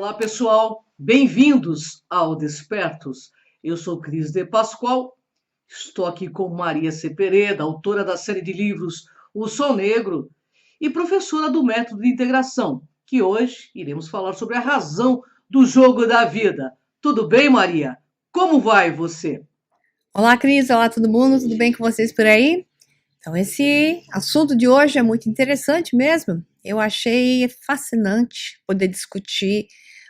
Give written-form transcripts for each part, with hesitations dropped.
Olá, pessoal. Bem-vindos ao Despertos. Eu sou Cris de Pascoal. Estou aqui com Maria Cepereda, autora da série de livros O Sol Negro e professora do método de integração, que hoje iremos falar sobre a razão do jogo da vida. Tudo bem, Maria? Como vai você? Olá, Cris. Olá, todo mundo. Tudo bem com vocês por aí? Então, esse assunto de hoje é muito interessante mesmo. Eu achei fascinante poder discutir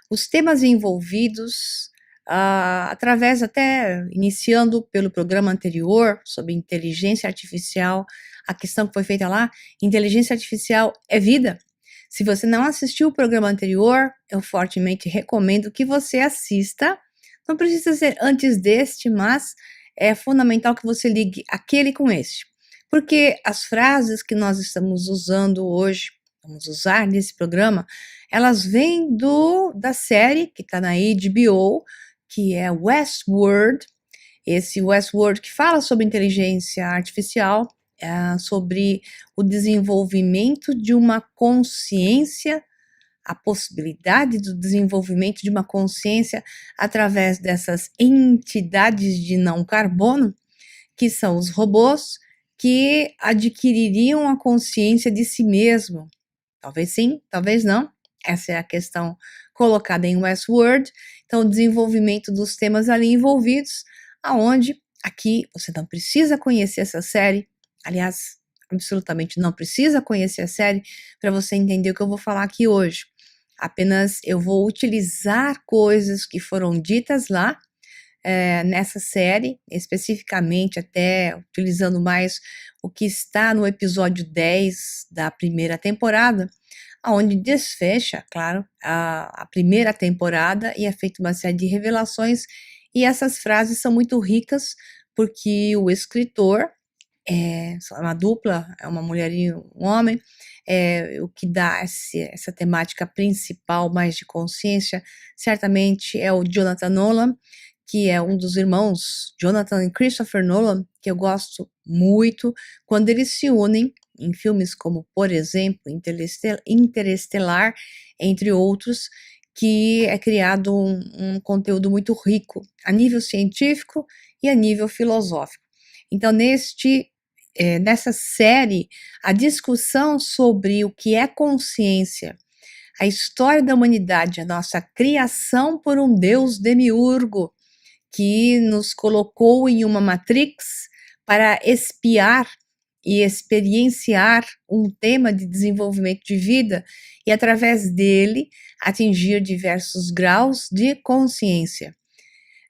os temas envolvidos, através até iniciando pelo programa anterior sobre inteligência artificial. A questão que foi feita lá, inteligência artificial é vida? Se você não assistiu o programa anterior, eu fortemente recomendo que você assista. Não precisa ser antes deste, mas é fundamental que você ligue aquele com este. Porque as frases que nós estamos usando hoje, vamos usar nesse programa, elas vêm da série que está na HBO, que é Westworld. Esse Westworld que fala sobre inteligência artificial, sobre o desenvolvimento de uma consciência, a possibilidade do desenvolvimento de uma consciência através dessas entidades de não carbono, que são os robôs, que adquiririam a consciência de si mesmo. Talvez sim, talvez não. Essa é a questão colocada em Westworld. Então, o desenvolvimento dos temas ali envolvidos, aonde aqui você não precisa conhecer essa série. Aliás, absolutamente não precisa conhecer a série para você entender o que eu vou falar aqui hoje. Apenas eu vou utilizar coisas que foram ditas lá, nessa série, especificamente até utilizando mais o que está no episódio 10 da primeira temporada, onde desfecha, claro, a primeira temporada e é feita uma série de revelações, e essas frases são muito ricas, porque o escritor, é uma dupla, é uma mulher e um homem, o que dá essa temática principal mais de consciência, certamente é o Jonathan Nolan, que é um dos irmãos, Jonathan e Christopher Nolan, que eu gosto muito, quando eles se unem em filmes como, por exemplo, Interestelar, entre outros, que é criado um conteúdo muito rico, a nível científico e a nível filosófico. Então, nessa série, a discussão sobre o que é consciência, a história da humanidade, a nossa criação por um Deus demiurgo, que nos colocou em uma matrix para espiar e experienciar um tema de desenvolvimento de vida e, através dele, atingir diversos graus de consciência.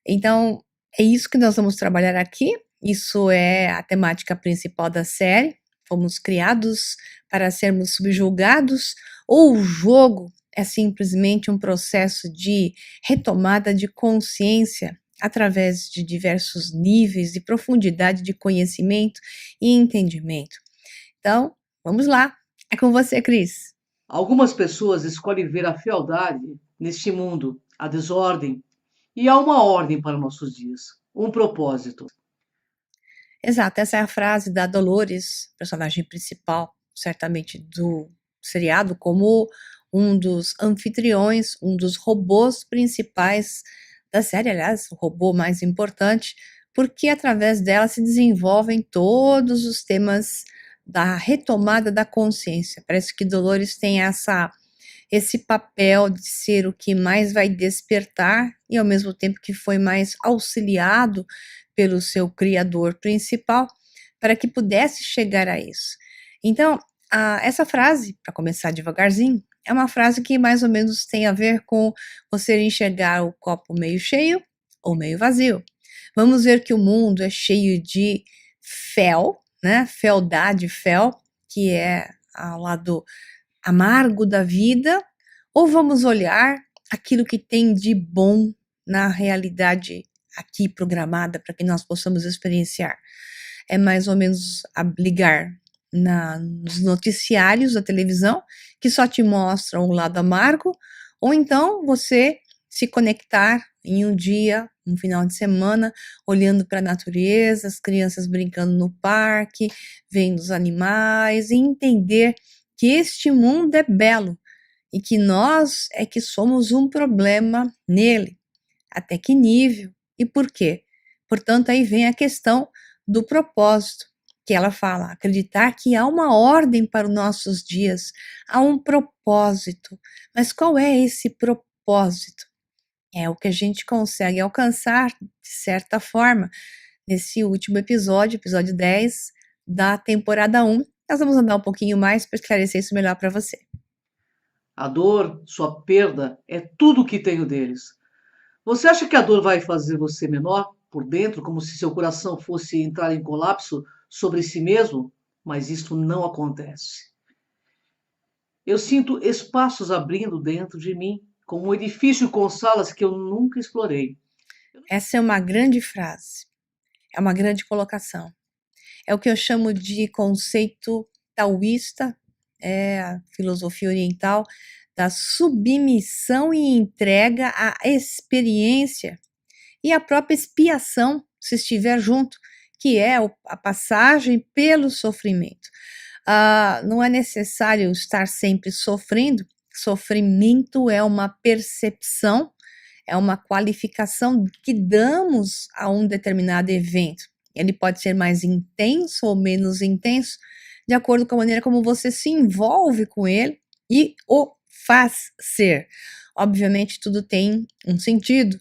Então, é isso que nós vamos trabalhar aqui. Isso é a temática principal da série. Fomos criados para sermos subjugados, ou o jogo é simplesmente um processo de retomada de consciência através de diversos níveis de profundidade de conhecimento e entendimento. Então, vamos lá. É com você, Cris. Algumas pessoas escolhem ver a fealdade neste mundo, a desordem, e há uma ordem para nossos dias, um propósito. Exato, essa é a frase da Dolores, personagem principal, certamente do seriado, como um dos anfitriões, um dos robôs principais da série, aliás, o robô mais importante, porque através dela se desenvolvem todos os temas da retomada da consciência. Parece que Dolores tem esse papel de ser o que mais vai despertar e ao mesmo tempo que foi mais auxiliado pelo seu criador principal para que pudesse chegar a isso. Então, essa frase, para começar devagarzinho, é uma frase que mais ou menos tem a ver com você enxergar o copo meio cheio ou meio vazio. Vamos ver que o mundo é cheio de fel, né? Fealdade, fel, que é ao lado amargo da vida, ou vamos olhar aquilo que tem de bom na realidade aqui programada para que nós possamos experienciar? É mais ou menos ligar nos noticiários da televisão, que só te mostram o lado amargo, ou então você se conectar em um dia, um final de semana, olhando para a natureza, as crianças brincando no parque, vendo os animais, e entender que este mundo é belo e que nós é que somos um problema nele. Até que nível e por quê? Portanto, aí vem a questão do propósito, que ela fala, acreditar que há uma ordem para os nossos dias, há um propósito. Mas qual é esse propósito? É o que a gente consegue alcançar, de certa forma, nesse último episódio, episódio 10 da temporada 1. Nós vamos andar um pouquinho mais para esclarecer isso melhor para você. A dor, sua perda, é tudo o que tenho deles. Você acha que a dor vai fazer você menor por dentro, como se seu coração fosse entrar em colapso sobre si mesmo? Mas isto não acontece. Eu sinto espaços abrindo dentro de mim, como um edifício com salas que eu nunca explorei. Essa é uma grande frase, é uma grande colocação. É o que eu chamo de conceito taoísta, é a filosofia oriental, da submissão e entrega à experiência e à própria expiação, se estiver junto, que é a passagem pelo sofrimento. Não é necessário estar sempre sofrendo, sofrimento é uma percepção, é uma qualificação que damos a um determinado evento. Ele pode ser mais intenso ou menos intenso, de acordo com a maneira como você se envolve com ele e o faz ser. Obviamente, tudo tem um sentido.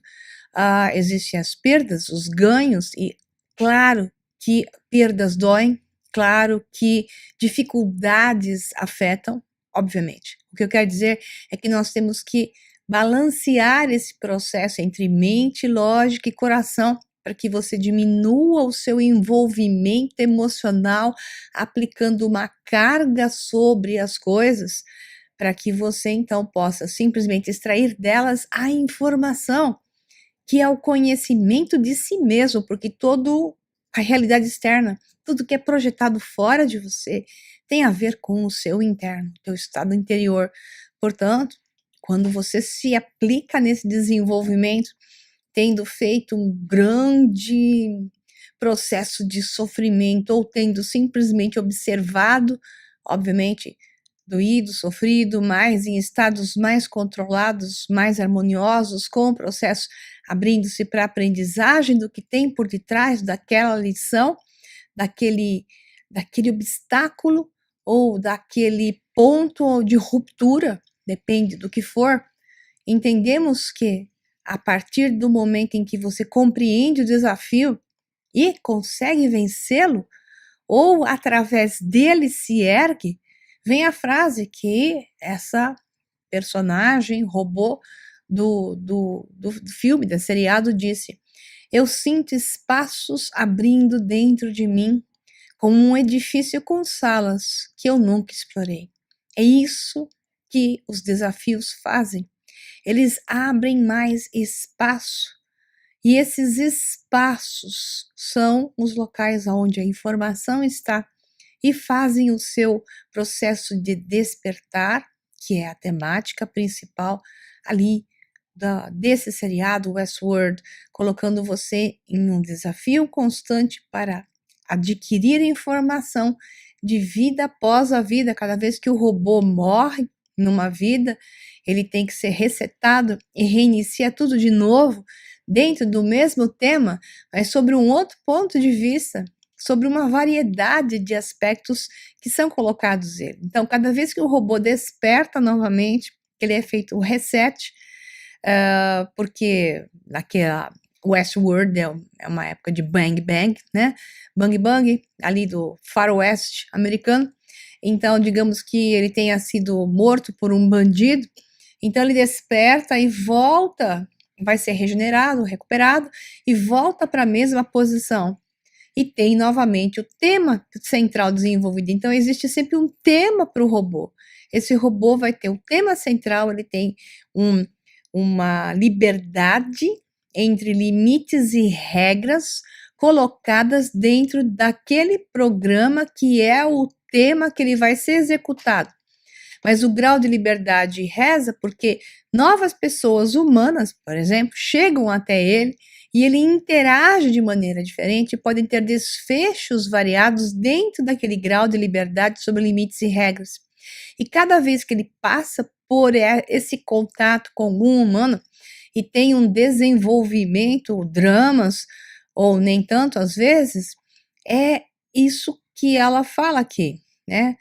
Existem as perdas, os ganhos, e claro que perdas doem, claro que dificuldades afetam, obviamente. O que eu quero dizer é que nós temos que balancear esse processo entre mente, lógica e coração, para que você diminua o seu envolvimento emocional, aplicando uma carga sobre as coisas, para que você então possa simplesmente extrair delas a informação, que é o conhecimento de si mesmo, porque toda a realidade externa, tudo que é projetado fora de você, tem a ver com o seu interno, teu estado interior. Portanto, quando você se aplica nesse desenvolvimento, tendo feito um grande processo de sofrimento ou tendo simplesmente observado, obviamente, doído, sofrido, mas em estados mais controlados, mais harmoniosos, com o processo abrindo-se para a aprendizagem do que tem por detrás daquela lição, daquele obstáculo ou daquele ponto de ruptura, depende do que for. Entendemos que a partir do momento em que você compreende o desafio e consegue vencê-lo, ou através dele se ergue, vem a frase que essa personagem, robô do filme, da seriado, disse: eu sinto espaços abrindo dentro de mim, como um edifício com salas que eu nunca explorei. É isso que os desafios fazem. Eles abrem mais espaço. E esses espaços são os locais onde a informação está e fazem o seu processo de despertar, que é a temática principal ali desse seriado Westworld, colocando você em um desafio constante para adquirir informação de vida após a vida. Cada vez que o robô morre numa vida, ele tem que ser resetado e reinicia tudo de novo, dentro do mesmo tema, mas sobre um outro ponto de vista, sobre uma variedade de aspectos que são colocados nele. Então, cada vez que o robô desperta novamente, ele é feito o reset, porque naquela Westworld é uma época de bang bang, né? Bang bang, ali do faroeste americano. Então, digamos que ele tenha sido morto por um bandido, então ele desperta e volta, vai ser regenerado, recuperado, e volta para a mesma posição. E tem novamente o tema central desenvolvido. Então, existe sempre um tema para o robô. Esse robô vai ter o tema central, ele tem uma liberdade entre limites e regras colocadas dentro daquele programa que é o tema que ele vai ser executado. Mas o grau de liberdade reza porque novas pessoas humanas, por exemplo, chegam até ele e ele interage de maneira diferente e podem ter desfechos variados dentro daquele grau de liberdade sobre limites e regras. E cada vez que ele passa por esse contato com algum humano e tem um desenvolvimento, dramas, ou nem tanto às vezes, é isso que ela fala aqui, né?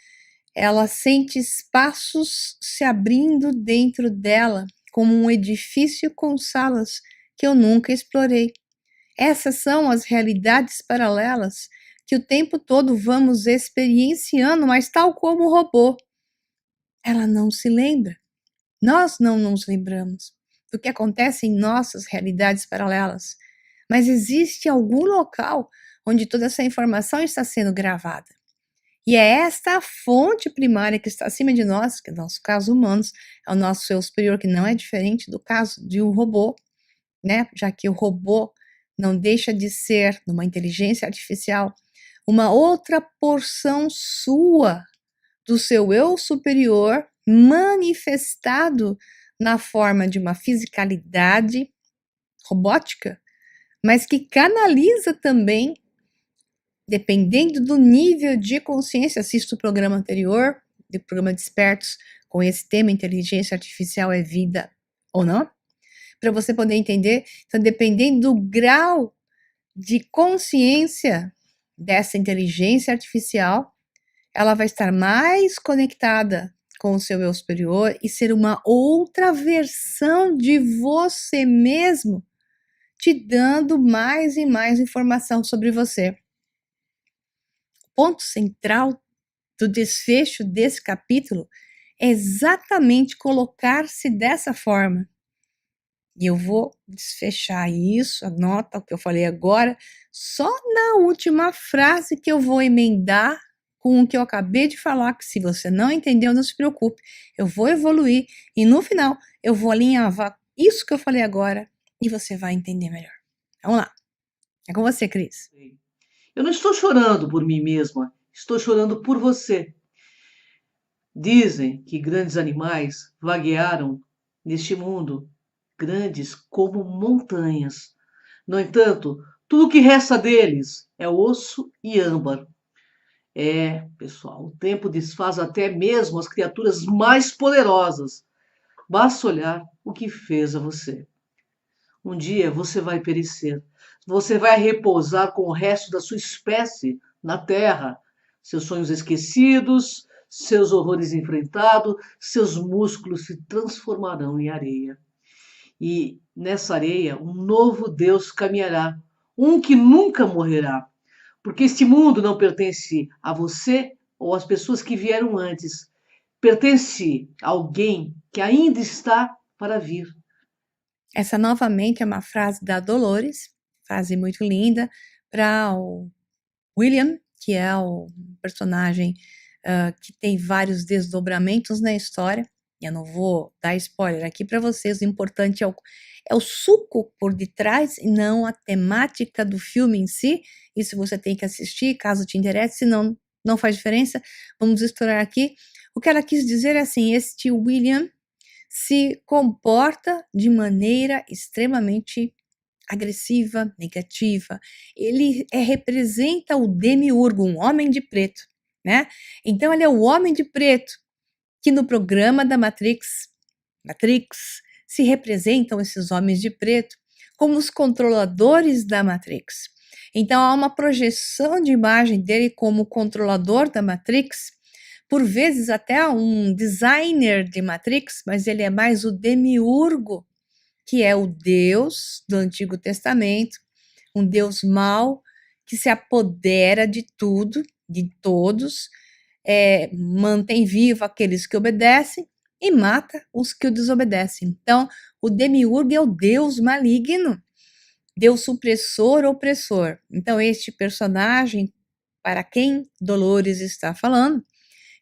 Ela sente espaços se abrindo dentro dela, como um edifício com salas que eu nunca explorei. Essas são as realidades paralelas que o tempo todo vamos experienciando, mas tal como o robô, ela não se lembra. Nós não nos lembramos do que acontece em nossas realidades paralelas, mas existe algum local onde toda essa informação está sendo gravada. E é esta a fonte primária que está acima de nós, que no nosso caso humanos, é o nosso eu superior, que não é diferente do caso de um robô, né? Já que o robô não deixa de ser, numa inteligência artificial, uma outra porção sua do seu eu superior manifestado na forma de uma fisicalidade robótica, mas que canaliza também, dependendo do nível de consciência. Assista o programa anterior, do programa Despertos, com esse tema, inteligência artificial é vida ou não, para você poder entender. Então, dependendo do grau de consciência dessa inteligência artificial, ela vai estar mais conectada com o seu eu superior e ser uma outra versão de você mesmo, te dando mais e mais informação sobre você. O ponto central do desfecho desse capítulo é exatamente colocar-se dessa forma. E eu vou desfechar isso, anota o que eu falei agora, só na última frase que eu vou emendar com o que eu acabei de falar, que se você não entendeu, não se preocupe, eu vou evoluir e no final eu vou alinhavar isso que eu falei agora e você vai entender melhor. Vamos lá. É com você, Cris. Eu não estou chorando por mim mesma, estou chorando por você. Dizem que grandes animais vaguearam neste mundo, grandes como montanhas. No entanto, tudo que resta deles é osso e âmbar. É, pessoal, o tempo desfaz até mesmo as criaturas mais poderosas. Basta olhar o que fez a você. Um dia você vai perecer. Você vai repousar com o resto da sua espécie na terra. Seus sonhos esquecidos, seus horrores enfrentados, seus músculos se transformarão em areia. E nessa areia, um novo Deus caminhará, um que nunca morrerá. Porque este mundo não pertence a você ou às pessoas que vieram antes. Pertence a alguém que ainda está para vir. Essa novamente é uma frase da Dolores, frase muito linda, para o William, que é o personagem que tem vários desdobramentos na história. Eu não vou dar spoiler aqui para vocês, o importante é o suco por detrás e não a temática do filme em si. Isso você tem que assistir, caso te interesse, senão não faz diferença. Vamos explorar aqui. O que ela quis dizer é assim, este William se comporta de maneira extremamente agressiva, negativa. Ele representa o demiurgo, um homem de preto, né? Então ele é o homem de preto que no programa da Matrix, se representam esses homens de preto como os controladores da Matrix. Então há uma projeção de imagem dele como controlador da Matrix, por vezes até um designer de Matrix, mas ele é mais o demiurgo, que é o Deus do Antigo Testamento, um Deus mau que se apodera de tudo, de todos, mantém vivo aqueles que obedecem e mata os que o desobedecem. Então, o demiurgo é o Deus maligno, Deus supressor, opressor. Então, este personagem, para quem Dolores está falando,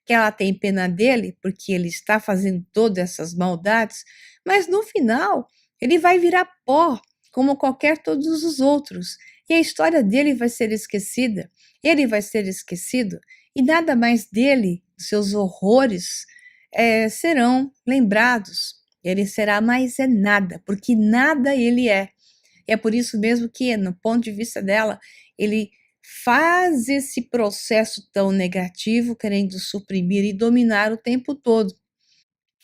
que ela tem pena dele, porque ele está fazendo todas essas maldades, mas no final ele vai virar pó, como qualquer todos os outros, e a história dele vai ser esquecida, ele vai ser esquecido, e nada mais dele, seus horrores, serão lembrados. Ele será mais nada, porque nada ele é. E é por isso mesmo que, no ponto de vista dela, ele faz esse processo tão negativo, querendo suprimir e dominar o tempo todo.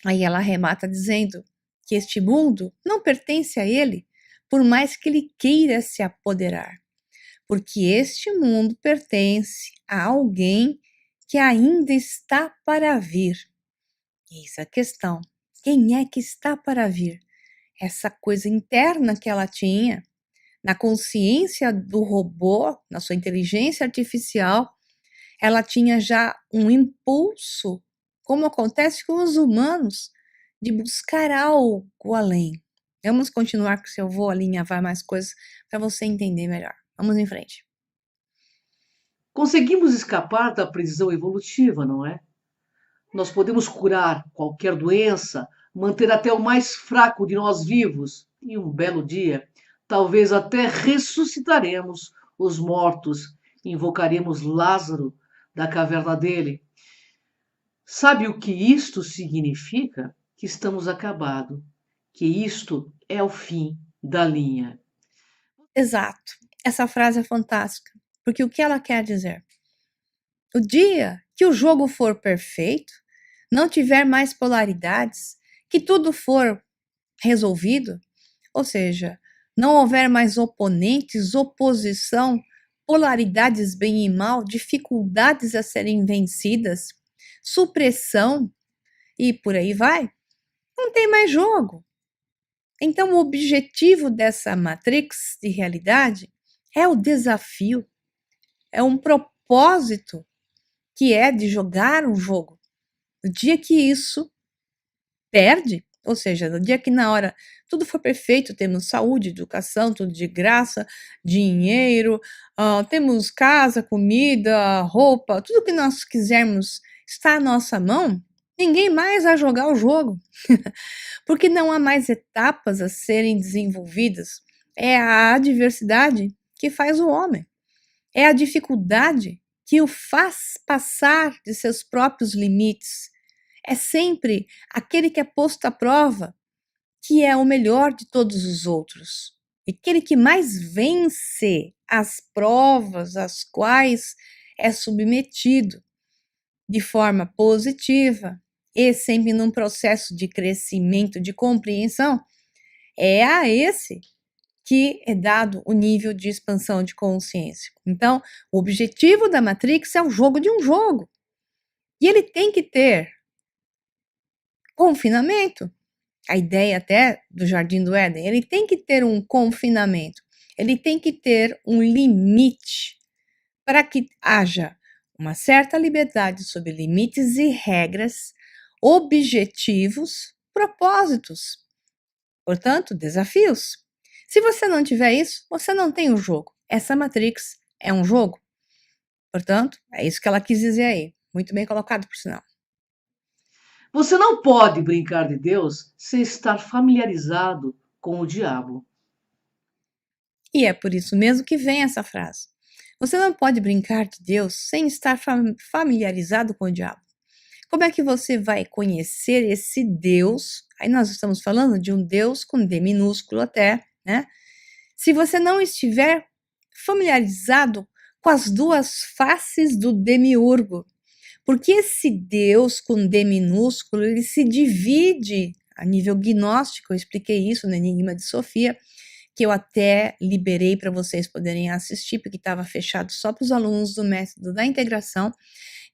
Aí ela arremata dizendo que este mundo não pertence a ele, por mais que ele queira se apoderar, porque este mundo pertence a alguém que ainda está para vir. Eis a questão: quem é que está para vir? Essa coisa interna que ela tinha, na consciência do robô, na sua inteligência artificial, ela tinha já um impulso, como acontece com os humanos, de buscar algo além. Vamos continuar, que se eu vou alinhavar mais coisas para você entender melhor. Vamos em frente. Conseguimos escapar da prisão evolutiva, não é? Nós podemos curar qualquer doença, manter até o mais fraco de nós vivos, e um belo dia, talvez até ressuscitaremos os mortos, invocaremos Lázaro da caverna dele. Sabe o que isto significa? Que estamos acabados, que isto é o fim da linha. Exato. Essa frase é fantástica, porque o que ela quer dizer? O dia que o jogo for perfeito, não tiver mais polaridades, que tudo for resolvido, ou seja, não houver mais oponentes, oposição, polaridades bem e mal, dificuldades a serem vencidas, supressão e por aí vai, não tem mais jogo. Então, o objetivo dessa matrix de realidade é o desafio, é um propósito que é de jogar um jogo. No dia que isso perde, ou seja, no dia que na hora tudo for perfeito, temos saúde, educação, tudo de graça, dinheiro, temos casa, comida, roupa, tudo que nós quisermos está à nossa mão, ninguém mais vai jogar o jogo, porque não há mais etapas a serem desenvolvidas. É a adversidade que faz o homem, é a dificuldade que o faz passar de seus próprios limites. É sempre aquele que é posto à prova que é o melhor de todos os outros. E aquele que mais vence as provas às quais é submetido de forma positiva e sempre num processo de crescimento, de compreensão, é a esse que é dado o nível de expansão de consciência. Então, o objetivo da Matrix é o jogo de um jogo. E ele tem que ter confinamento. A ideia até do Jardim do Éden, ele tem que ter um confinamento, ele tem que ter um limite para que haja uma certa liberdade sobre limites e regras, objetivos, propósitos, portanto, desafios. Se você não tiver isso, você não tem o jogo. Essa Matrix é um jogo. Portanto, é isso que ela quis dizer aí. Muito bem colocado, por sinal. Você não pode brincar de Deus sem estar familiarizado com o diabo. E é por isso mesmo que vem essa frase. Você não pode brincar de Deus sem estar familiarizado com o diabo. Como é que você vai conhecer esse Deus? Aí nós estamos falando de um Deus com D minúsculo até, né? Se você não estiver familiarizado com as duas faces do demiurgo. Porque esse Deus com D minúsculo, ele se divide a nível gnóstico, eu expliquei isso no Enigma de Sofia, que eu até liberei para vocês poderem assistir, porque estava fechado só para os alunos do método da integração.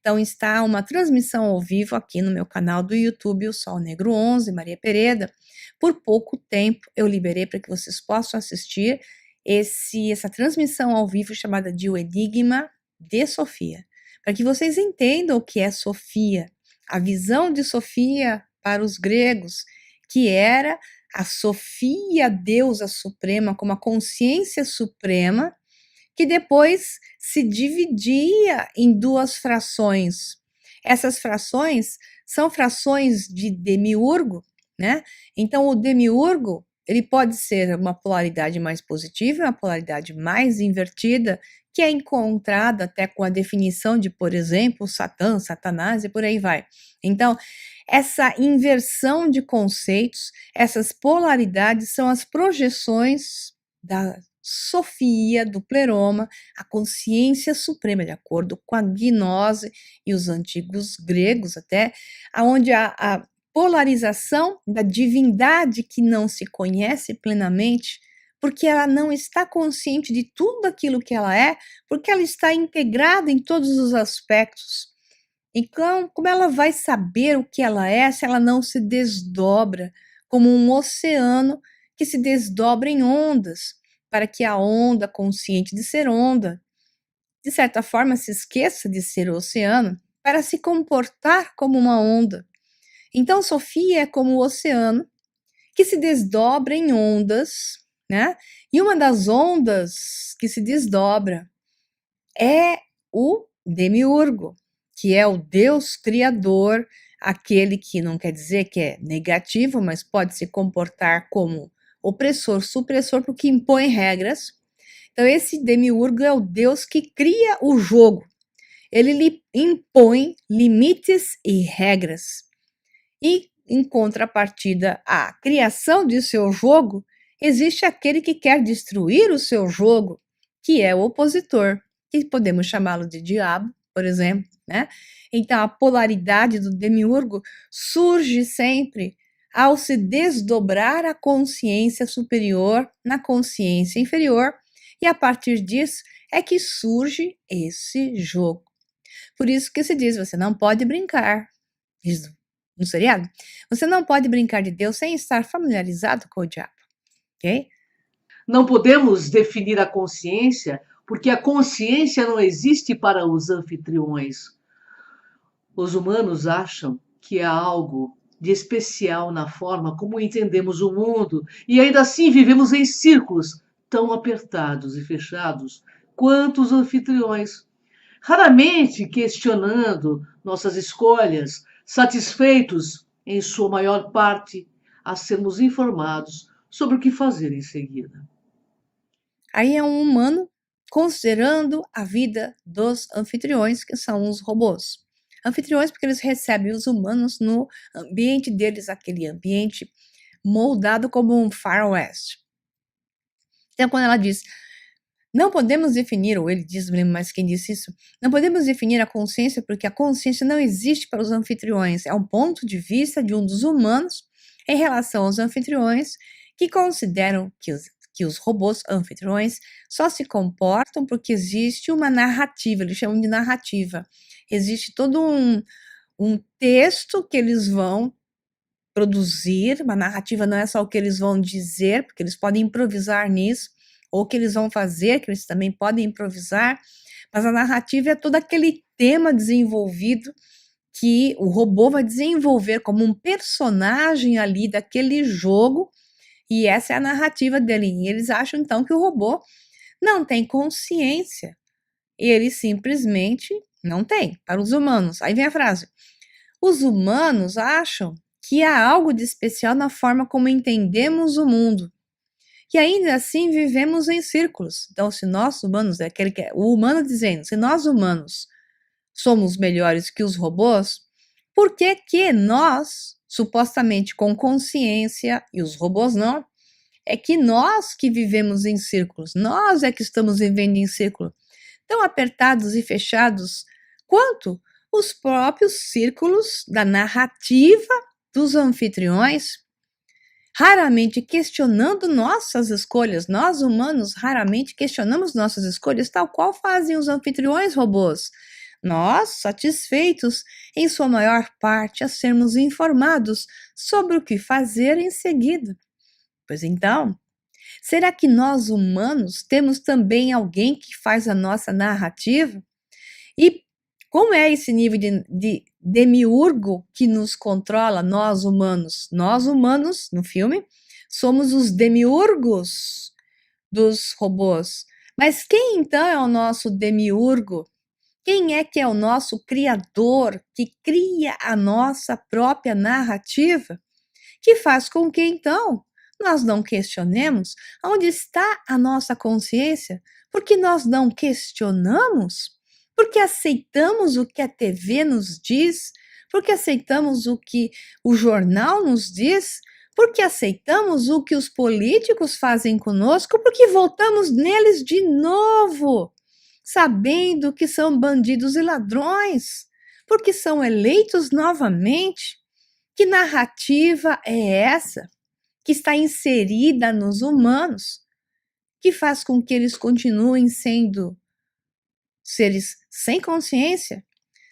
Então está uma transmissão ao vivo aqui no meu canal do YouTube, o Sol Negro 11, Maria Pereda. Por pouco tempo eu liberei para que vocês possam assistir essa transmissão ao vivo chamada de O Enigma de Sofia, para que vocês entendam o que é Sofia, a visão de Sofia para os gregos, que era a Sofia, deusa suprema, como a consciência suprema, que depois se dividia em duas frações. Essas frações são frações de demiurgo, né? Então, o demiurgo, ele pode ser uma polaridade mais positiva, uma polaridade mais invertida, que é encontrada até com a definição de, por exemplo, Satã, Satanás e por aí vai. Então, essa inversão de conceitos, essas polaridades são as projeções da Sofia, do pleroma, a consciência suprema, de acordo com a gnose e os antigos gregos até, onde polarização da divindade que não se conhece plenamente, porque ela não está consciente de tudo aquilo que ela é, porque ela está integrada em todos os aspectos. Então, como ela vai saber o que ela é se ela não se desdobra como um oceano que se desdobra em ondas, para que a onda, consciente de ser onda, de certa forma se esqueça de ser o oceano, para se comportar como uma onda. Então, Sofia é como o oceano que se desdobra em ondas, né? E uma das ondas que se desdobra é o demiurgo, que é o Deus criador, aquele que não quer dizer que é negativo, mas pode se comportar como opressor, supressor, porque impõe regras. Então, esse demiurgo é o Deus que cria o jogo. Ele lhe impõe limites e regras. E, em contrapartida à criação de seu jogo, existe aquele que quer destruir o seu jogo, que é o opositor, que podemos chamá-lo de diabo, por exemplo, né? Então, a polaridade do demiurgo surge sempre ao se desdobrar a consciência superior na consciência inferior, e a partir disso é que surge esse jogo. Por isso que se diz, você não pode brincar, diz no seriado, você não pode brincar de Deus sem estar familiarizado com o diabo, ok? Não podemos definir a consciência, porque a consciência não existe para os anfitriões. Os humanos acham que há algo de especial na forma como entendemos o mundo e ainda assim vivemos em círculos tão apertados e fechados quanto os anfitriões, raramente questionando nossas escolhas, satisfeitos, em sua maior parte, a sermos informados sobre o que fazer em seguida. Aí é um humano considerando a vida dos anfitriões, que são os robôs. Anfitriões porque eles recebem os humanos no ambiente deles, aquele ambiente moldado como um Far West. Então, quando ela diz, não podemos definir, ou ele diz, não lembro mais quem disse isso, não podemos definir a consciência porque a consciência não existe para os anfitriões. É um ponto de vista de um dos humanos em relação aos anfitriões que consideram que os robôs anfitriões só se comportam porque existe uma narrativa, eles chamam de narrativa. Existe todo um texto que eles vão produzir, uma narrativa não é só o que eles vão dizer, porque eles podem improvisar nisso, ou o que eles vão fazer, que eles também podem improvisar, mas a narrativa é todo aquele tema desenvolvido que o robô vai desenvolver como um personagem ali daquele jogo, e essa é a narrativa dele. E eles acham então que o robô não tem consciência, ele simplesmente não tem, para os humanos. Aí vem a frase, os humanos acham que há algo de especial na forma como entendemos o mundo. E ainda assim vivemos em círculos. Então, se nós humanos, é aquele que é o humano dizendo, se nós humanos somos melhores que os robôs, por que que nós, supostamente com consciência, e os robôs não, é que nós que vivemos em círculos, nós é que estamos vivendo em círculo, tão apertados e fechados quanto os próprios círculos da narrativa dos anfitriões, raramente questionando nossas escolhas. Nós, humanos, raramente questionamos nossas escolhas, tal qual fazem os anfitriões robôs. Nós, satisfeitos, em sua maior parte, a sermos informados sobre o que fazer em seguida. Pois então, será que nós, humanos, temos também alguém que faz a nossa narrativa? E como é esse nível de demiurgo que nos controla, nós humanos? Nós humanos, no filme, somos os demiurgos dos robôs. Mas quem então é o nosso demiurgo? Quem é que é o nosso criador, que cria a nossa própria narrativa? Que faz com que então nós não questionemos onde está a nossa consciência, porque nós não questionamos, porque aceitamos o que a TV nos diz, porque aceitamos o que o jornal nos diz, porque aceitamos o que os políticos fazem conosco, porque voltamos neles de novo, sabendo que são bandidos e ladrões, porque são eleitos novamente. Que narrativa é essa que está inserida nos humanos, que faz com que eles continuem sendo seres sem consciência,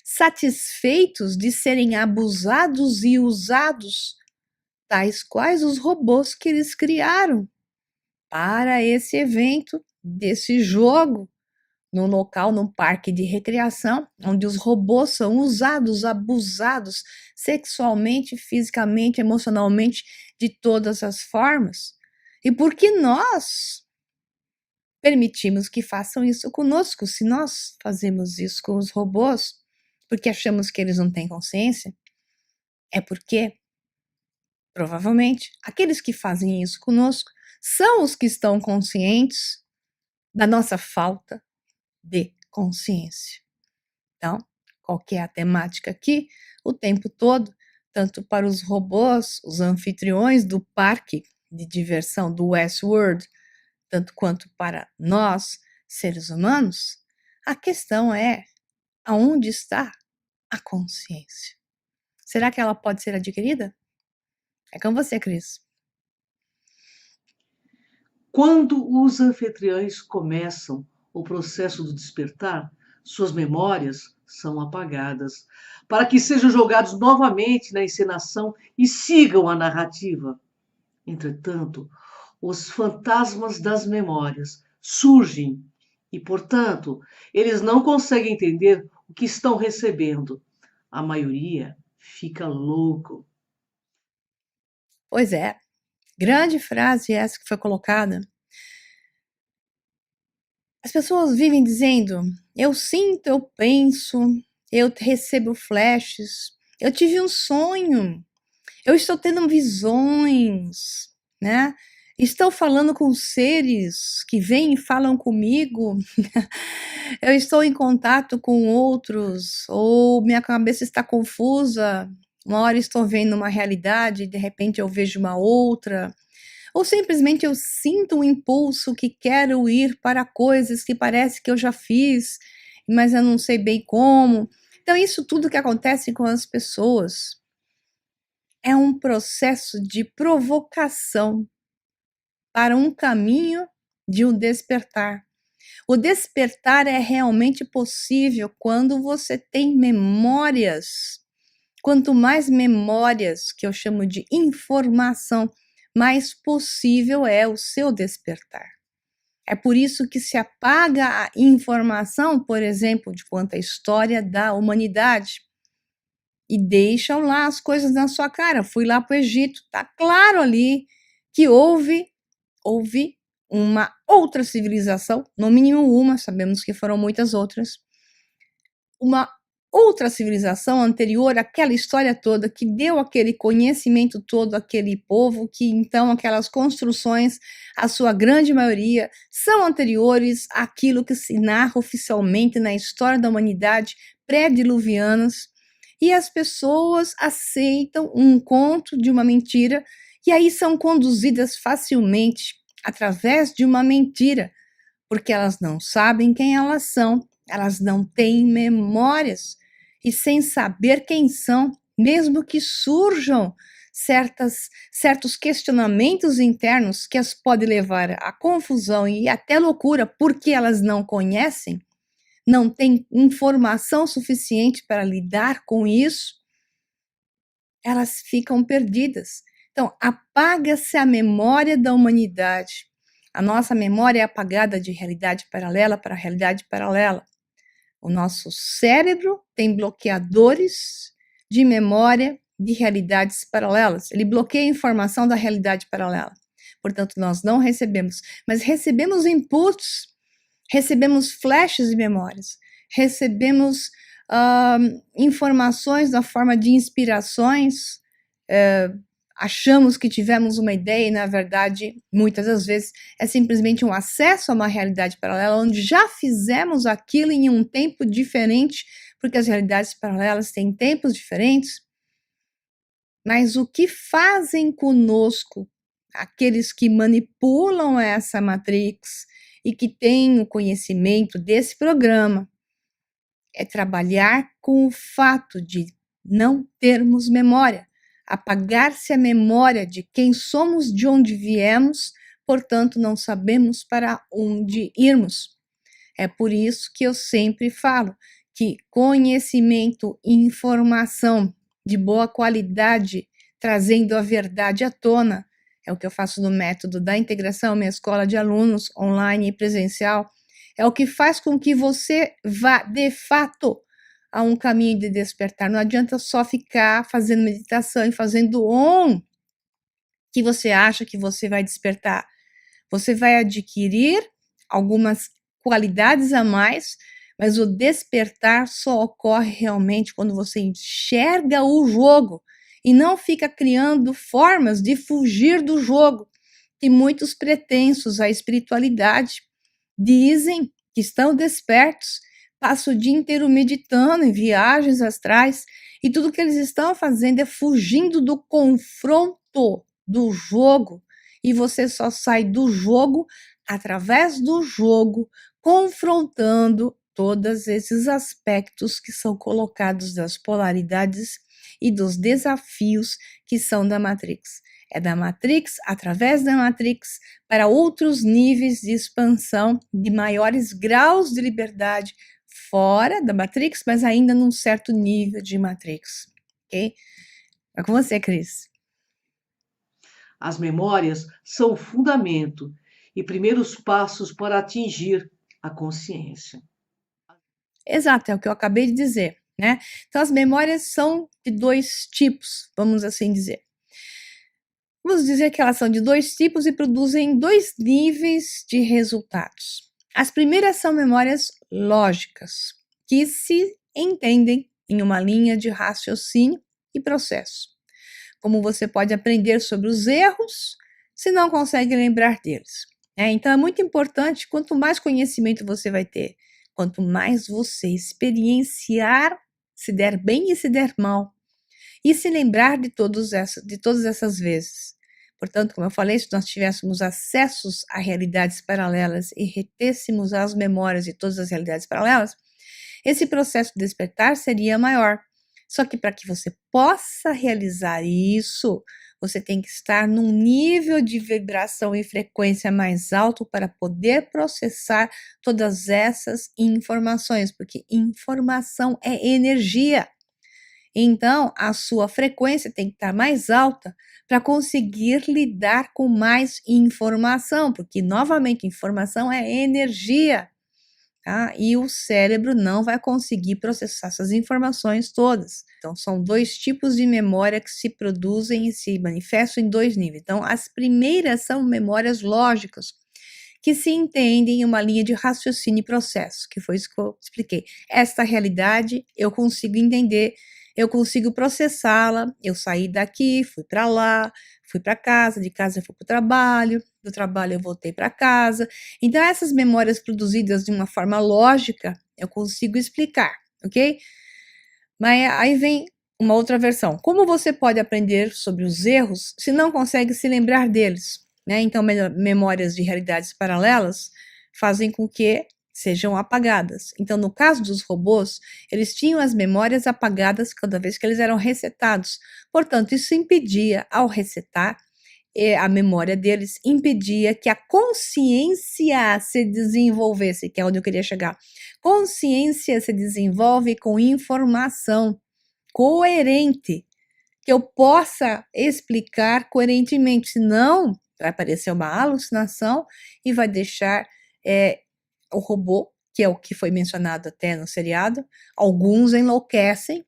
satisfeitos de serem abusados e usados, tais quais os robôs que eles criaram para esse evento, desse jogo, num local, num parque de recreação, onde os robôs são usados, abusados sexualmente, fisicamente, emocionalmente, de todas as formas. E por que nós permitimos que façam isso conosco? Se nós fazemos isso com os robôs, porque achamos que eles não têm consciência, é porque, provavelmente, aqueles que fazem isso conosco são os que estão conscientes da nossa falta de consciência. Então, qual que é a temática aqui? O tempo todo, tanto para os robôs, os anfitriões do parque de diversão do Westworld, tanto quanto para nós, seres humanos, a questão é: aonde está a consciência? Será que ela pode ser adquirida? É com você, Cris. Quando os anfitriões começam o processo do despertar, suas memórias são apagadas, para que sejam jogados novamente na encenação e sigam a narrativa. Entretanto, os fantasmas das memórias surgem e, portanto, eles não conseguem entender o que estão recebendo. A maioria fica louco. Pois é, grande frase essa que foi colocada. As pessoas vivem dizendo: eu sinto, eu penso, eu recebo flashes, eu tive um sonho, eu estou tendo visões, né? Estou falando com seres que vêm e falam comigo, eu estou em contato com outros, ou minha cabeça está confusa, uma hora estou vendo uma realidade, de repente eu vejo uma outra. Ou simplesmente eu sinto um impulso que quero ir para coisas que parece que eu já fiz, mas eu não sei bem como. Então, isso tudo que acontece com as pessoas é um processo de provocação para um caminho de um despertar. O despertar é realmente possível quando você tem memórias. Quanto mais memórias, que eu chamo de informação, mais possível é o seu despertar. É por isso que se apaga a informação, por exemplo, de quanto à história da humanidade, e deixam lá as coisas na sua cara. Fui lá para o Egito, tá claro ali que houve uma outra civilização, no mínimo uma, sabemos que foram muitas outras, uma outra civilização anterior àquela história toda, que deu aquele conhecimento todo àquele povo, que então aquelas construções, a sua grande maioria, são anteriores àquilo que se narra oficialmente na história da humanidade pré-diluvianas, e as pessoas aceitam um conto de uma mentira, e aí são conduzidas facilmente através de uma mentira, porque elas não sabem quem elas são, elas não têm memórias, e sem saber quem são, mesmo que surjam certos questionamentos internos que as podem levar à confusão e até loucura, porque elas não conhecem, não têm informação suficiente para lidar com isso, elas ficam perdidas. Então, apaga-se a memória da humanidade. A nossa memória é apagada de realidade paralela para realidade paralela. O nosso cérebro tem bloqueadores de memória de realidades paralelas. Ele bloqueia a informação da realidade paralela. Portanto, nós não recebemos, mas recebemos inputs, recebemos flashes de memórias, recebemos informações na forma de inspirações, achamos que tivemos uma ideia e, na verdade, muitas das vezes é simplesmente um acesso a uma realidade paralela onde já fizemos aquilo em um tempo diferente, porque as realidades paralelas têm tempos diferentes. Mas o que fazem conosco aqueles que manipulam essa matrix e que têm o conhecimento desse programa é trabalhar com o fato de não termos memória. apagar-se a memória de quem somos, de onde viemos, portanto, não sabemos para onde irmos. É por isso que eu sempre falo que conhecimento e informação de boa qualidade, trazendo a verdade à tona, é o que eu faço no método da integração, minha escola de alunos online e presencial, é o que faz com que você vá, de fato, a um caminho de despertar. Não adianta só ficar fazendo meditação e fazendo que você acha que você vai despertar. Você vai adquirir algumas qualidades a mais, mas o despertar só ocorre realmente quando você enxerga o jogo e não fica criando formas de fugir do jogo. E muitos pretensos à espiritualidade dizem que estão despertos, passam o dia inteiro meditando em viagens astrais e tudo que eles estão fazendo é fugindo do confronto do jogo. E você só sai do jogo através do jogo, confrontando todos esses aspectos que são colocados das polaridades e dos desafios que são da Matrix. É da Matrix, através da Matrix, para outros níveis de expansão, de maiores graus de liberdade fora da Matrix, mas ainda num certo nível de Matrix, ok? É com você, Cris. As memórias são o fundamento e primeiros passos para atingir a consciência. Exato, é o que eu acabei de dizer, né? Então, as memórias são de dois tipos, vamos assim dizer. Vamos dizer que elas são de dois tipos e produzem dois níveis de resultados. As primeiras são memórias lógicas, que se entendem em uma linha de raciocínio e processo. Como você pode aprender sobre os erros se não consegue lembrar deles. Então, é muito importante, quanto mais conhecimento você vai ter, quanto mais você experienciar, se der bem e se der mal, e se lembrar de todas essas vezes. Portanto, como eu falei, se nós tivéssemos acessos a realidades paralelas e retêssemos as memórias de todas as realidades paralelas, esse processo de despertar seria maior. Só que para que você possa realizar isso, você tem que estar num nível de vibração e frequência mais alto para poder processar todas essas informações, porque informação é energia. Então, a sua frequência tem que estar mais alta para conseguir lidar com mais informação, porque, novamente, informação é energia, tá? E o cérebro não vai conseguir processar essas informações todas. Então, são dois tipos de memória que se produzem e se manifestam em dois níveis. Então, as primeiras são memórias lógicas, que se entendem em uma linha de raciocínio e processo, que foi isso que eu expliquei. Esta realidade eu consigo entender, eu consigo processá-la, eu saí daqui, fui para lá, fui para casa, de casa eu fui para o trabalho, do trabalho eu voltei para casa. Então, essas memórias produzidas de uma forma lógica, eu consigo explicar, ok? Mas aí vem uma outra versão. Como você pode aprender sobre os erros se não consegue se lembrar deles? Então, memórias de realidades paralelas fazem com que sejam apagadas. Então, no caso dos robôs, eles tinham as memórias apagadas cada vez que eles eram resetados. Portanto, isso impedia, ao resetar, a memória deles impedia que a consciência se desenvolvesse, que é onde eu queria chegar. Consciência se desenvolve com informação coerente, que eu possa explicar coerentemente, senão vai aparecer uma alucinação e vai deixar o robô, que é o que foi mencionado até no seriado, alguns enlouquecem,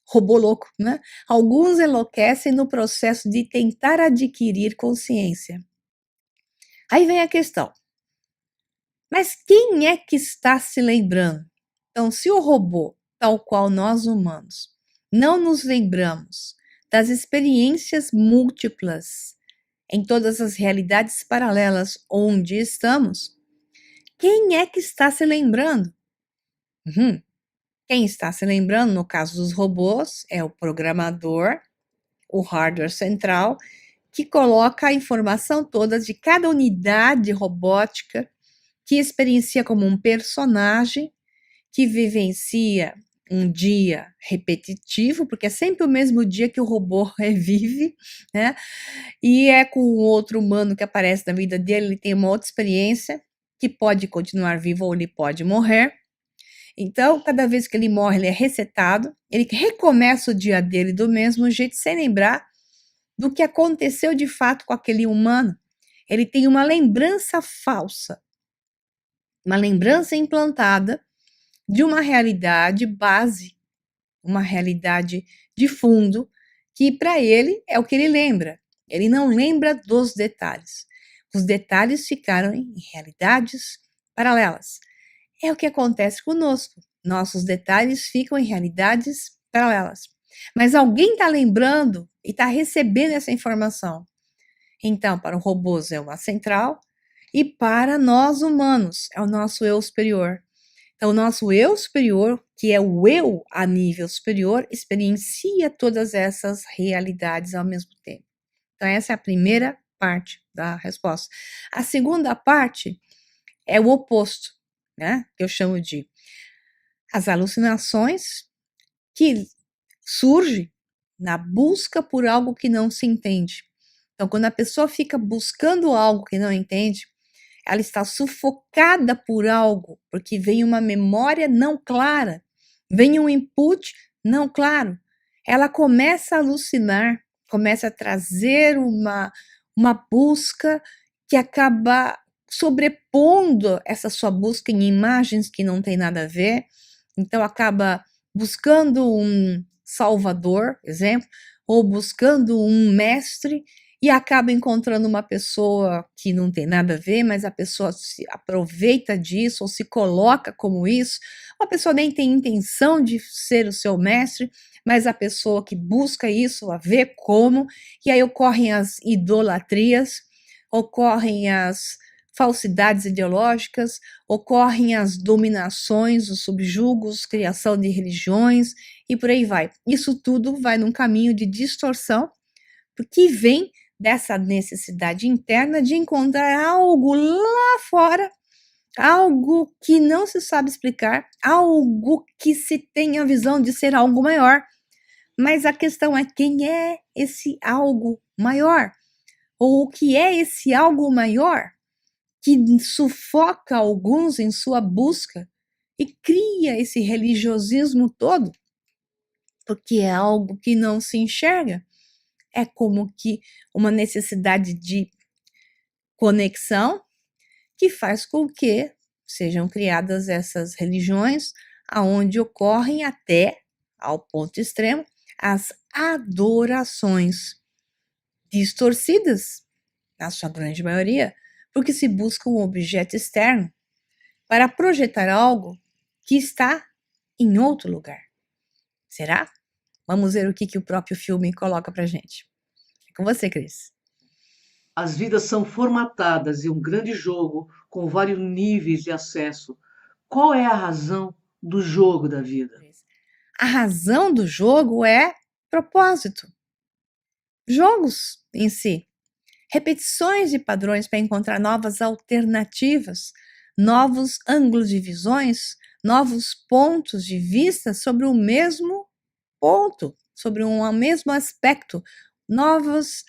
robô louco, né? Alguns enlouquecem no processo de tentar adquirir consciência. Aí vem a questão, mas quem é que está se lembrando? Então, se o robô, tal qual nós humanos, não nos lembramos das experiências múltiplas em todas as realidades paralelas onde estamos, quem é que está se lembrando? Quem está se lembrando, no caso dos robôs, é o programador, o hardware central, que coloca a informação toda de cada unidade robótica, que experiencia como um personagem, que vivencia um dia repetitivo, porque é sempre o mesmo dia que o robô revive, né? E é com o outro humano que aparece na vida dele, ele tem uma outra experiência, que pode continuar vivo ou ele pode morrer. Então, cada vez que ele morre, ele é resetado, ele recomeça o dia dele do mesmo jeito, sem lembrar do que aconteceu de fato com aquele humano. Ele tem uma lembrança falsa, uma lembrança implantada de uma realidade base, uma realidade de fundo, que para ele é o que ele lembra. Ele não lembra dos detalhes. Os detalhes ficaram em realidades paralelas. É o que acontece conosco. Nossos detalhes ficam em realidades paralelas. Mas alguém está lembrando e está recebendo essa informação. Então, para os robôs é uma central e para nós humanos é o nosso eu superior. Então, o nosso eu superior, que é o eu a nível superior, experiencia todas essas realidades ao mesmo tempo. Então, essa é a primeira parte da resposta. A segunda parte é o oposto, né? Que eu chamo de as alucinações que surgem na busca por algo que não se entende. Então, quando a pessoa fica buscando algo que não entende, ela está sufocada por algo, porque vem uma memória não clara, vem um input não claro. Ela começa a alucinar, começa a trazer uma busca que acaba sobrepondo essa sua busca em imagens que não tem nada a ver. Então, acaba buscando um salvador, exemplo, ou buscando um mestre, e acaba encontrando uma pessoa que não tem nada a ver, mas a pessoa se aproveita disso ou se coloca como isso. Uma pessoa nem tem intenção de ser o seu mestre, mas a pessoa que busca isso, a ver como, e aí ocorrem as idolatrias, ocorrem as falsidades ideológicas, ocorrem as dominações, os subjugos, criação de religiões e por aí vai. Isso tudo vai num caminho de distorção, porque vem dessa necessidade interna de encontrar algo lá fora, algo que não se sabe explicar, algo que se tem a visão de ser algo maior. Mas a questão é quem é esse algo maior? Ou o que é esse algo maior que sufoca alguns em sua busca e cria esse religiosismo todo? Porque é algo que não se enxerga. É como que uma necessidade de conexão que faz com que sejam criadas essas religiões, aonde ocorrem até, ao ponto extremo, as adorações distorcidas, na sua grande maioria, porque se busca um objeto externo para projetar algo que está em outro lugar. Será? Vamos ver o que o próprio filme coloca pra gente. É com você, Cris. As vidas são formatadas em um grande jogo com vários níveis de acesso. Qual é a razão do jogo da vida? A razão do jogo é propósito. Jogos em si. Repetições de padrões para encontrar novas alternativas, novos ângulos de visões, novos pontos de vista sobre o mesmo ponto, sobre um mesmo aspecto, novas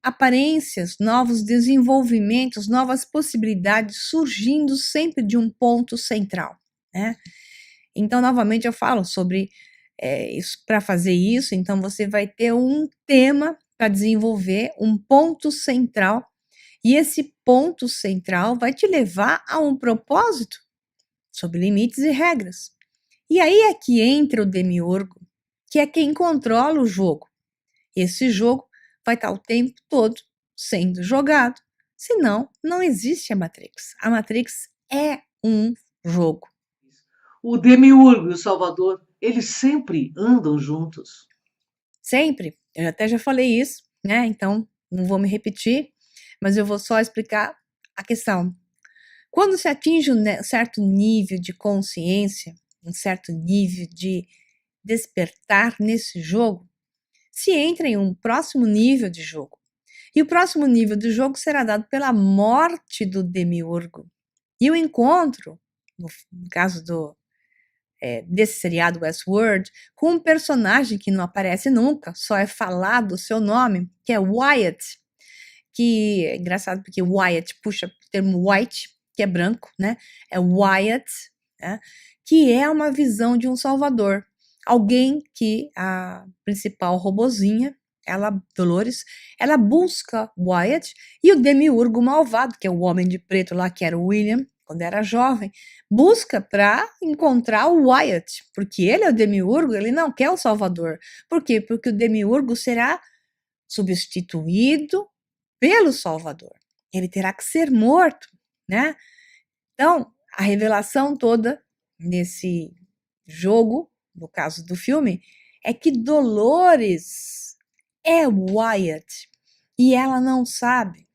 aparências, novos desenvolvimentos, novas possibilidades surgindo sempre de um ponto central, né? Então, novamente, eu falo sobre para fazer isso, então você vai ter um tema para desenvolver, um ponto central, e esse ponto central vai te levar a um propósito sob limites e regras. E aí é que entra o demiurgo, que é quem controla o jogo. Esse jogo vai estar o tempo todo sendo jogado, senão não existe a Matrix. A Matrix é um jogo. O Demiurgo e o Salvador, eles sempre andam juntos. Sempre. Eu até já falei isso, né? Então, não vou me repetir, mas eu vou só explicar a questão. Quando se atinge um certo nível de consciência, um certo nível de despertar nesse jogo, se entra em um próximo nível de jogo. E o próximo nível do jogo será dado pela morte do demiurgo. E o encontro, no caso desse seriado Westworld, com um personagem que não aparece nunca, só é falado o seu nome, que é Wyatt, que é engraçado porque Wyatt puxa o termo white, que é branco, né? É Wyatt, né? Que é uma visão de um salvador. Alguém que a principal robozinha, Dolores, ela busca Wyatt e o demiurgo malvado, que é o homem de preto lá, que era o William, quando era jovem, busca para encontrar o Wyatt, porque ele é o demiurgo, ele não quer o salvador. Por quê? Porque o demiurgo será substituído pelo salvador. Ele terá que ser morto, né? Então, a revelação toda nesse jogo, no caso do filme, é que Dolores é Wyatt e ela não sabe.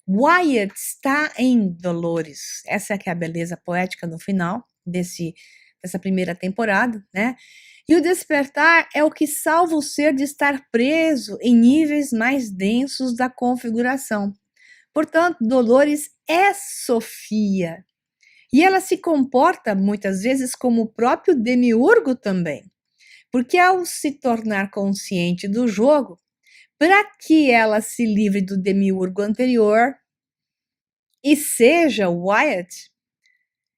Wyatt está em Dolores. Essa é que é a beleza poética no final dessa primeira temporada, né? E o despertar é o que salva o ser de estar preso em níveis mais densos da configuração. Portanto, Dolores é Sofia. E ela se comporta muitas vezes como o próprio demiurgo também. Porque ao se tornar consciente do jogo, para que ela se livre do demiurgo anterior e seja Wyatt,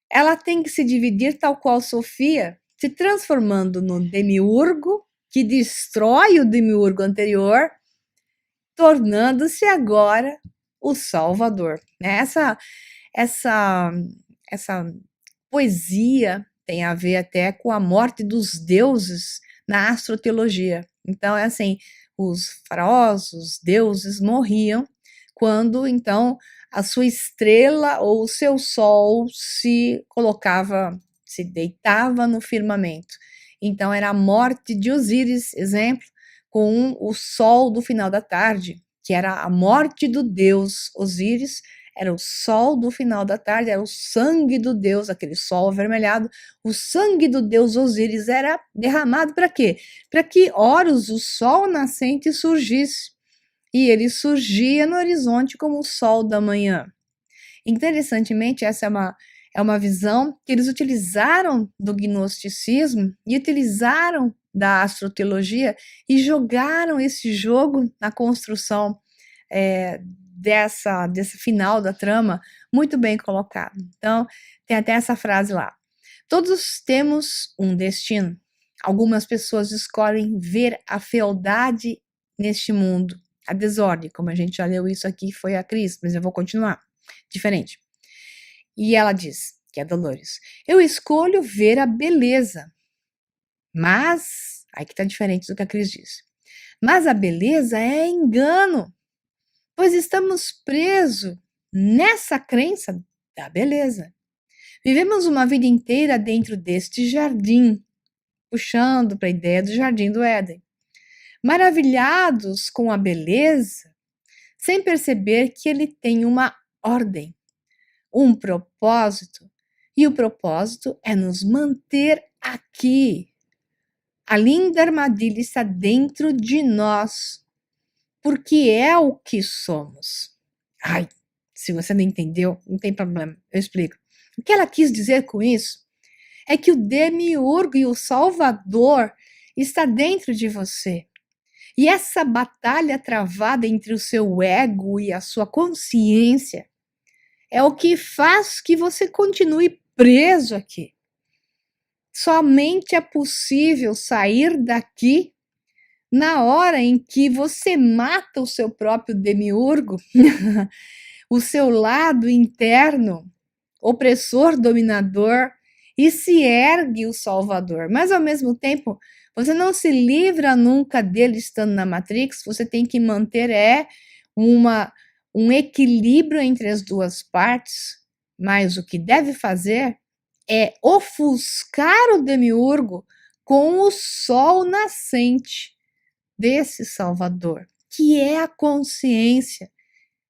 ela tem que se dividir tal qual Sofia, se transformando no demiurgo que destrói o demiurgo anterior, tornando-se agora o Salvador. Essa poesia tem a ver até com a morte dos deuses na astroteologia. Então, é assim, os faraós, os deuses morriam quando, então, a sua estrela ou o seu sol se deitava no firmamento. Então, era a morte de Osíris, exemplo, com o sol do final da tarde, que era a morte do deus Osíris, era o sol do final da tarde, era o sangue do deus, aquele sol avermelhado, o sangue do deus Osíris era derramado para quê? Para que Horus, o sol nascente, surgisse. E ele surgia no horizonte como o sol da manhã. Interessantemente, essa é uma visão que eles utilizaram do gnosticismo e utilizaram da astroteologia e jogaram esse jogo na construção desse final da trama, muito bem colocado. Então, tem até essa frase lá. Todos temos um destino. Algumas pessoas escolhem ver a fealdade neste mundo, a desordem, como a gente já leu isso aqui, foi a Cris, mas eu vou continuar, diferente. E ela diz, que é Dolores, eu escolho ver a beleza, mas, aí que tá diferente do que a Cris disse, mas a beleza é engano, pois estamos presos nessa crença da beleza. Vivemos uma vida inteira dentro deste jardim, puxando para a ideia do jardim do Éden, maravilhados com a beleza, sem perceber que ele tem uma ordem, um propósito, e o propósito é nos manter aqui. A linda armadilha está dentro de nós, porque é o que somos. Ai, se você não entendeu, não tem problema, eu explico. O que ela quis dizer com isso é que o demiurgo e o salvador está dentro de você. E essa batalha travada entre o seu ego e a sua consciência é o que faz que você continue preso aqui. Somente é possível sair daqui na hora em que você mata o seu próprio demiurgo, o seu lado interno, opressor, dominador, e se ergue o Salvador. Mas, ao mesmo tempo, você não se livra nunca dele estando na Matrix, você tem que manter um equilíbrio entre as duas partes, mas o que deve fazer é ofuscar o demiurgo com o sol nascente desse Salvador, que é a consciência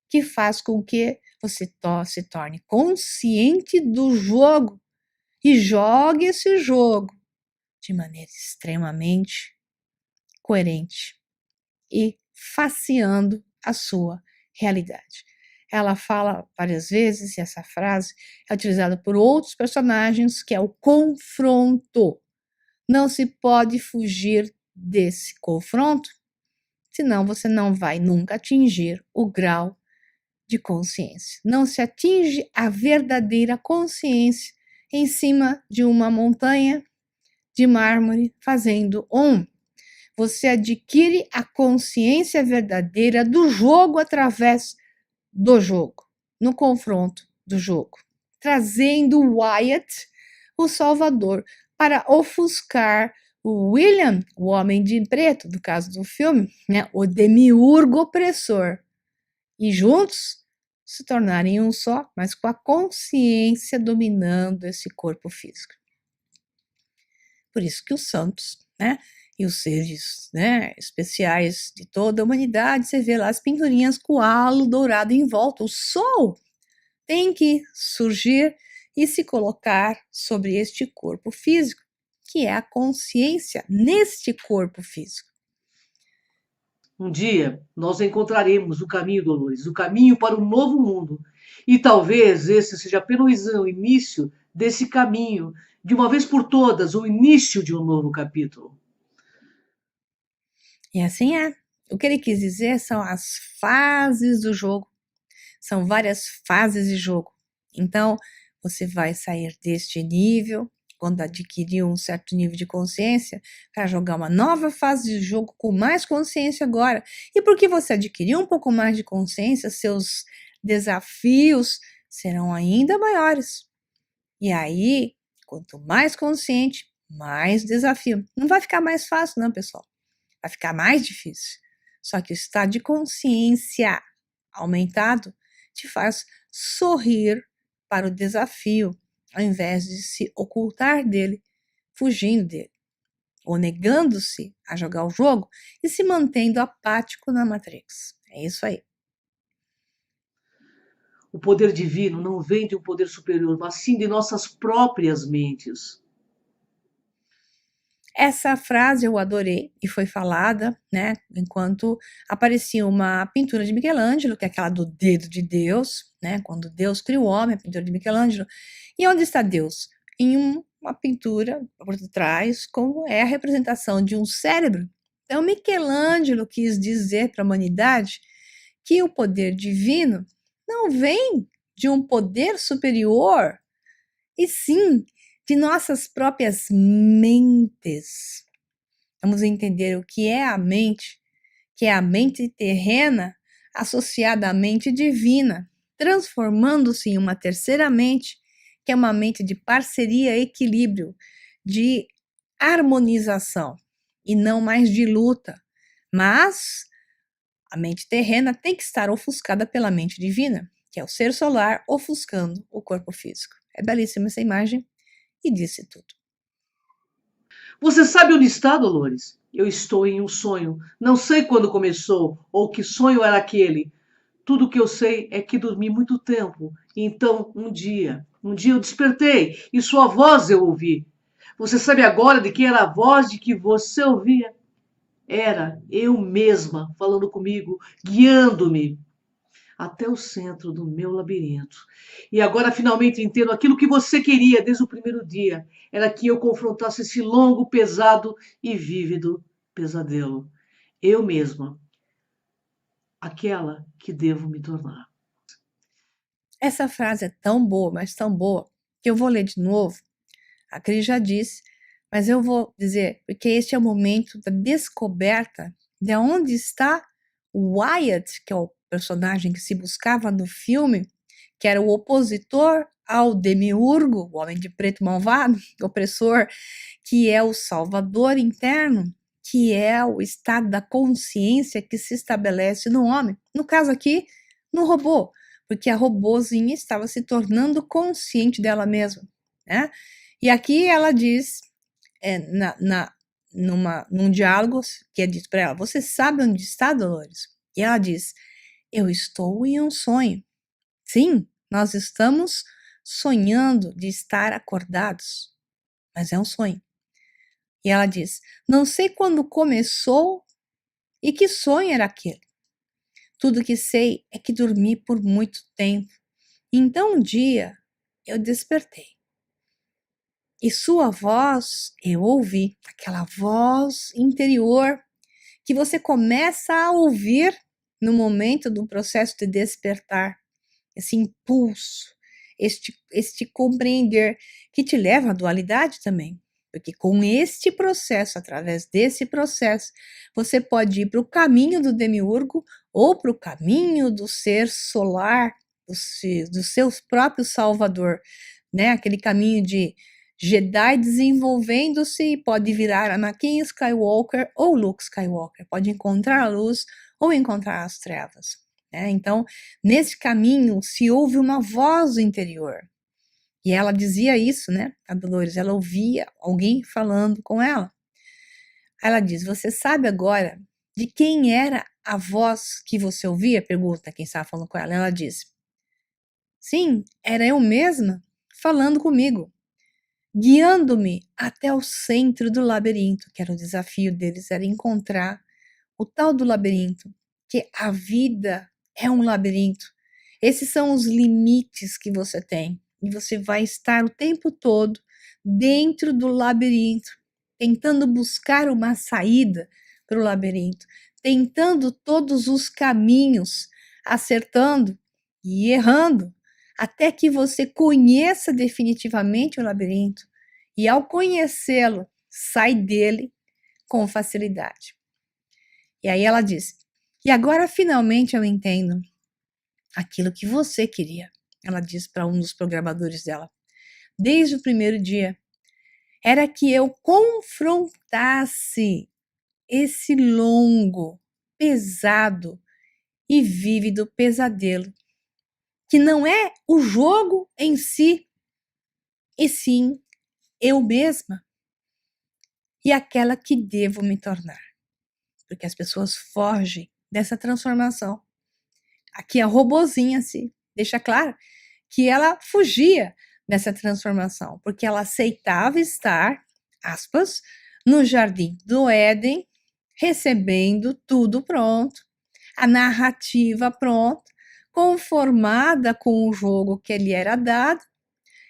que faz com que você se torne consciente do jogo e jogue esse jogo de maneira extremamente coerente e faceando a sua realidade. ela fala várias vezes, e essa frase é utilizada por outros personagens, que é o confronto. Não se pode fugir desse confronto, senão você não vai nunca atingir o grau de consciência. Não se atinge a verdadeira consciência em cima de uma montanha de mármore fazendo Você adquire a consciência verdadeira do jogo através do jogo, no confronto do jogo, trazendo Wyatt, o Salvador, para ofuscar o William, o homem de preto, do caso do filme, né, o demiurgo opressor, e juntos se tornarem um só, mas com a consciência dominando esse corpo físico. Por isso que os santos, né, e os seres, né, especiais de toda a humanidade, você vê lá as pinturinhas com o halo dourado em volta. O sol tem que surgir e se colocar sobre este corpo físico, que é a consciência neste corpo físico. Um dia nós encontraremos o caminho, Dolores, o caminho para um novo mundo. E talvez esse seja apenas o início desse caminho, de uma vez por todas, o início de um novo capítulo. E assim é. O que ele quis dizer são as fases do jogo. São várias fases de jogo. Então, você vai sair deste nível, quando adquirir um certo nível de consciência, para jogar uma nova fase de jogo com mais consciência agora. E porque você adquiriu um pouco mais de consciência, seus desafios serão ainda maiores. E aí, quanto mais consciente, mais desafio. Não vai ficar mais fácil, não, pessoal. Vai ficar mais difícil. Só que o estado de consciência aumentado te faz sorrir para o desafio, ao invés de se ocultar dele, fugindo dele, ou negando-se a jogar o jogo e se mantendo apático na Matrix. É isso aí. O poder divino não vem de um poder superior, mas sim de nossas próprias mentes. Essa frase eu adorei e foi falada, né, enquanto aparecia uma pintura de Michelangelo, que é aquela do dedo de Deus, né, quando Deus criou o homem, a pintura de Michelangelo. E onde está Deus? Em uma pintura por trás, como é a representação de um cérebro. Então, Michelangelo quis dizer para a humanidade que o poder divino não vem de um poder superior, e sim de nossas próprias mentes. Vamos entender o que é a mente, que é a mente terrena associada à mente divina, transformando-se em uma terceira mente, que é uma mente de parceria, equilíbrio, de harmonização e não mais de luta. Mas a mente terrena tem que estar ofuscada pela mente divina, que é o ser solar ofuscando o corpo físico. É belíssima essa imagem e disse tudo. Você sabe onde está, Dolores? Eu estou em um sonho. Não sei quando começou ou que sonho era aquele. Tudo que eu sei é que dormi muito tempo. Então, um dia eu despertei e sua voz eu ouvi. Você sabe agora de quem era a voz de que você ouvia? Era eu mesma falando comigo, guiando-me até o centro do meu labirinto. E agora finalmente entendo aquilo que você queria desde o primeiro dia. Era que eu confrontasse esse longo, pesado e vívido pesadelo. Eu mesma, aquela que devo me tornar. Essa frase é tão boa, mas tão boa, que eu vou ler de novo. A Cris já disse, mas eu vou dizer, porque este é o momento da descoberta de onde está o Wyatt, que é o personagem que se buscava no filme, que era o opositor ao demiurgo, o homem de preto malvado, opressor, que é o salvador interno, que é o estado da consciência que se estabelece no homem. No caso aqui, no robô, porque a robozinha estava se tornando consciente dela mesma, né? E aqui ela diz, num diálogo que é dito para ela, você sabe onde está, Dolores? E ela diz, eu estou em um sonho. Sim, nós estamos sonhando de estar acordados, mas é um sonho. E ela diz, não sei quando começou e que sonho era aquele. Tudo que sei é que dormi por muito tempo. Então um dia eu despertei. E sua voz eu ouvi, aquela voz interior que você começa a ouvir no momento do processo de despertar, esse impulso, este compreender que te leva à dualidade também. Porque com este processo, através desse processo, você pode ir para o caminho do demiurgo ou para o caminho do ser solar, do seu próprio salvador, né? Aquele caminho de Jedi desenvolvendo-se e pode virar Anakin Skywalker ou Luke Skywalker, pode encontrar a luz ou encontrar as trevas. Né? Então, nesse caminho se ouve uma voz interior. E ela dizia isso, né? A Dolores, ela ouvia alguém falando com ela. Ela diz: você sabe agora de quem era a voz que você ouvia? Pergunta quem estava falando com ela. Ela diz: sim, era eu mesma falando comigo, guiando-me até o centro do labirinto, que era o desafio deles, era encontrar o tal do labirinto, que a vida é um labirinto. Esses são os limites que você tem. E você vai estar o tempo todo dentro do labirinto, tentando buscar uma saída para o labirinto, tentando todos os caminhos, acertando e errando, até que você conheça definitivamente o labirinto. E ao conhecê-lo, sai dele com facilidade. E aí ela diz: e agora finalmente eu entendo aquilo que você queria. Ela diz para um dos programadores dela. Desde o primeiro dia, era que eu confrontasse esse longo, pesado e vívido pesadelo, que não é o jogo em si, e sim eu mesma e aquela que devo me tornar. Porque as pessoas fogem dessa transformação. Aqui a robozinha se deixa claro que ela fugia dessa transformação, porque ela aceitava estar, aspas, no jardim do Éden, recebendo tudo pronto, a narrativa pronta, conformada com o jogo que lhe era dado,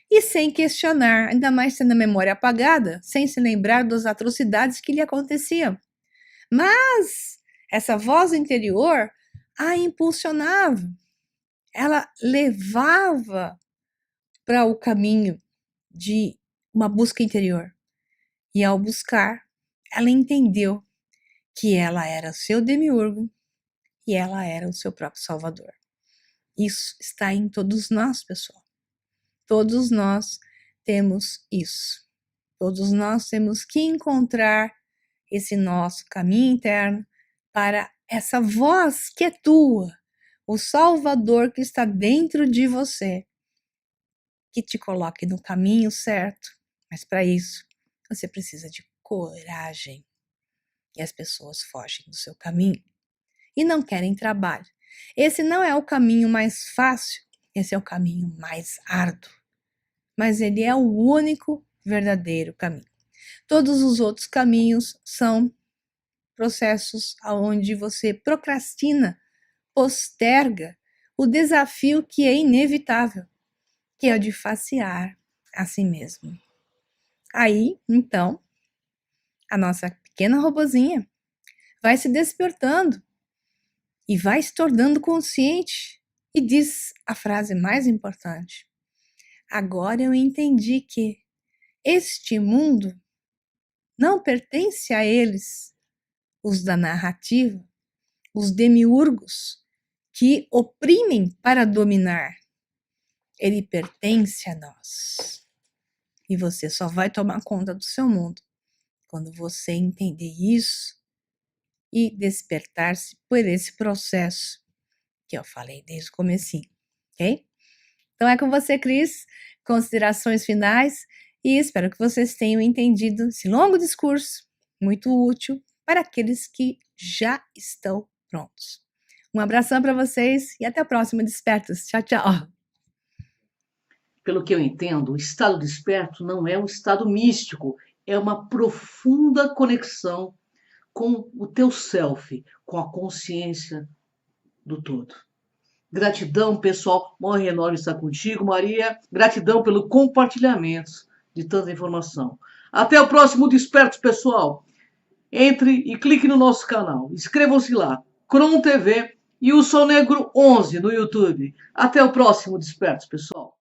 e sem questionar, ainda mais tendo a memória apagada, sem se lembrar das atrocidades que lhe aconteciam. Mas essa voz interior a impulsionava, ela levava para o caminho de uma busca interior. E ao buscar, ela entendeu que ela era seu demiurgo e ela era o seu próprio salvador. Isso está em todos nós, pessoal. Todos nós temos isso. Todos nós temos que encontrar esse nosso caminho interno para essa voz que é tua, o Salvador que está dentro de você, que te coloque no caminho certo. Mas para isso, você precisa de coragem. E as pessoas fogem do seu caminho e não querem trabalho. Esse não é o caminho mais fácil, esse é o caminho mais árduo. Mas ele é o único verdadeiro caminho. Todos os outros caminhos são processos onde você procrastina, posterga o desafio que é inevitável, que é o de facear a si mesmo. Aí, então, a nossa pequena robozinha vai se despertando e vai se tornando consciente e diz a frase mais importante: agora eu entendi que este mundo não pertence a eles, os da narrativa, os demiurgos que oprimem para dominar. Ele pertence a nós. E você só vai tomar conta do seu mundo quando você entender isso e despertar-se por esse processo que eu falei desde o comecinho, ok? Então é com você, Cris, considerações finais e espero que vocês tenham entendido esse longo discurso, muito útil para aqueles que já estão prontos. Um abração para vocês e até a próxima Despertos. Tchau, tchau. Pelo que eu entendo, o estado desperto não é um estado místico, é uma profunda conexão com o teu self, com a consciência do todo. Gratidão, pessoal. Uma honra enorme estar contigo, Maria. Gratidão pelo compartilhamento de tanta informação. Até o próximo Despertos, pessoal. Entre e clique no nosso canal. Inscrevam-se lá. Cron TV e o Sol Negro 11 no YouTube. Até o próximo Despertos, pessoal.